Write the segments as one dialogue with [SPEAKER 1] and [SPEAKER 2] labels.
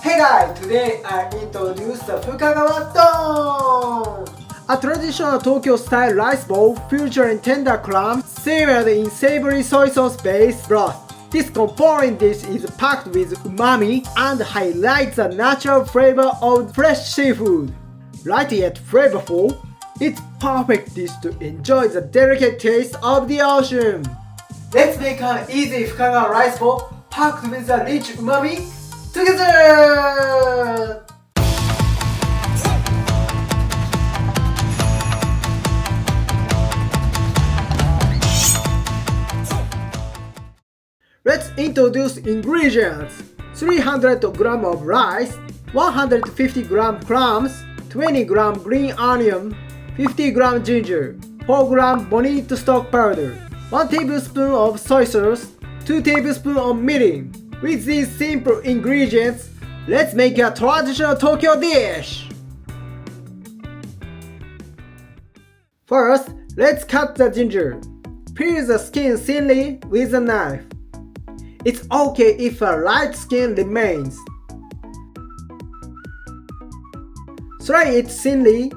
[SPEAKER 1] Hey guys, today I introduce the Fukagawa Don! A traditional Tokyo-style rice bowl featuring tender clams seared in savory soy sauce-based broth. This comforting dish is packed with umami and highlights the natural flavor of fresh seafood. Light yet flavorful, it's perfect dish to enjoy the delicate taste of the ocean. Let's make an easy Fukagawa rice bowl packed with the rich umami together! Let's introduce ingredients. 300 g of rice, 150 g clams, 20 g green onion, 50 g ginger, 4 g bonito stock powder, 1 tablespoon of soy sauce, 2 tablespoons of mirin. With these simple ingredients, let's make a traditional Tokyo dish. First, let's cut the ginger. Peel the skin thinly with a knife. It's okay if a light skin remains. Slice it thinly.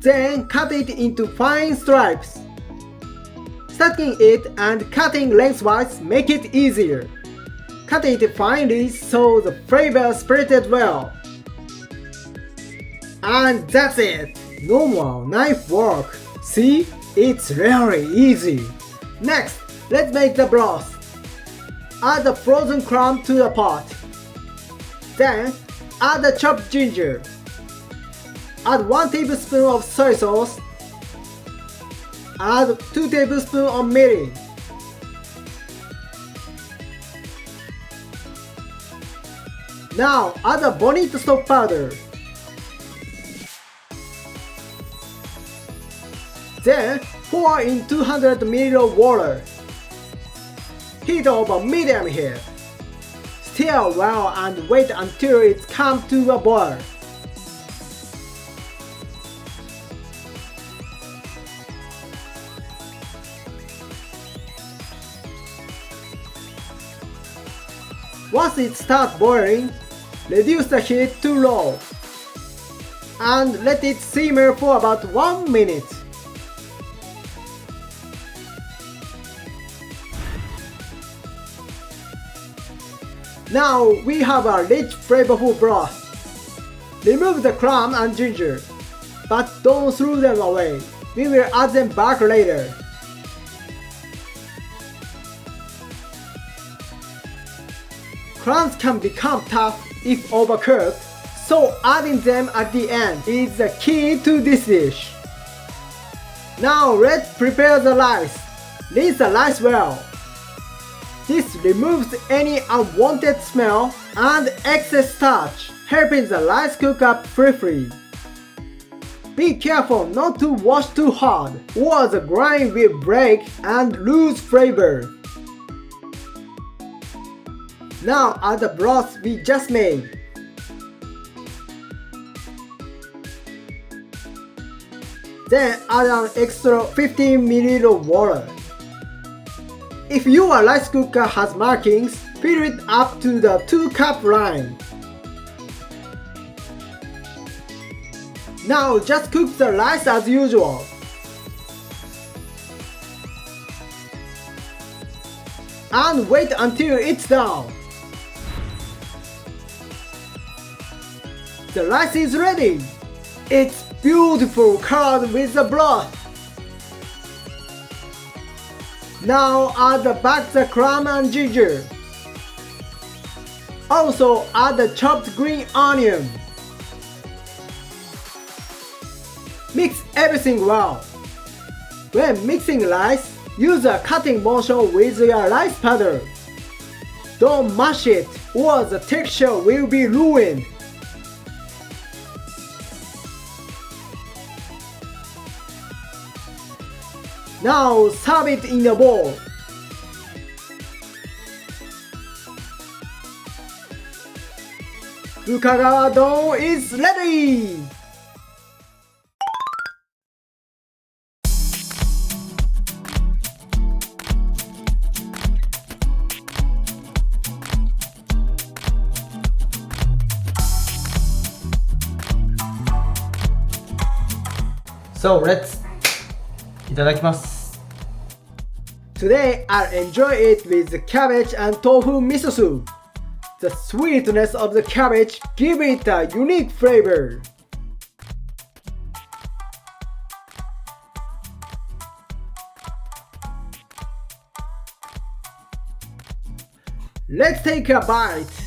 [SPEAKER 1] Then cut it into fine stripes. Stacking it and cutting lengthwise make it easier. Cut it finely so the flavor spreads well. And that's it! No more knife work. See? It's really easy. Next, let's make the broth. Add the frozen clam to the pot. Then, add the chopped ginger. Add 1 tablespoon of soy sauce. Add 2 tablespoons of mirin. Now add the bonito stock powder. Then pour in 200 ml of water. Heat over medium heat. Stir well and wait until it comes to a boil. Once it starts boiling, reduce the heat to low and let it simmer for about 1 minute. Now we have a rich flavorful broth. Remove the clam and ginger, but don't throw them away. We will add them back later. Clams can become tough if overcooked, so adding them at the end is the key to this dish. Now let's prepare the rice. Rinse the rice well. This removes any unwanted smell and excess starch, helping the rice cook up briefly. Be careful not to wash too hard, or the grain will break and lose flavor. Now add the broth we just made. Then add an extra 15 ml of water. If your rice cooker has markings, fill it up to the 2-cup line. Now just cook the rice as usual. And wait until it's done. The rice is ready. It's beautiful colored with the broth. Now add back the clam and ginger. Also add the chopped green onion. Mix everything well. When mixing rice, use a cutting motion with your rice powder. Don't mash it or the texture will be ruined. Now serve it in a bowl. Fukagawa Don is ready!
[SPEAKER 2] So let's いただきます。
[SPEAKER 1] Today I'll enjoy it with the cabbage and tofu miso soup. The sweetness of the cabbage gives it a unique flavor. Let's take a bite.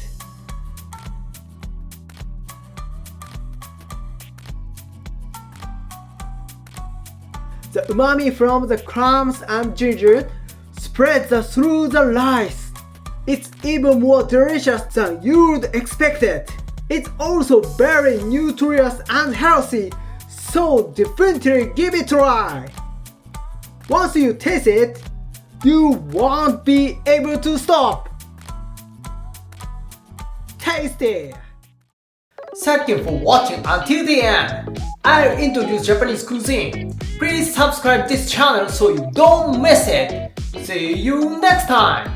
[SPEAKER 1] The umami from the clams and ginger spreads through the rice. It's even more delicious than you'd expected. It's also very nutritious and healthy, so definitely give it a try. Once you taste it, you won't be able to stop. Tasty!
[SPEAKER 2] Thank you for watching until the end. I'll introduce Japanese cuisine. Please subscribe this channel so you don't miss it. See you next time.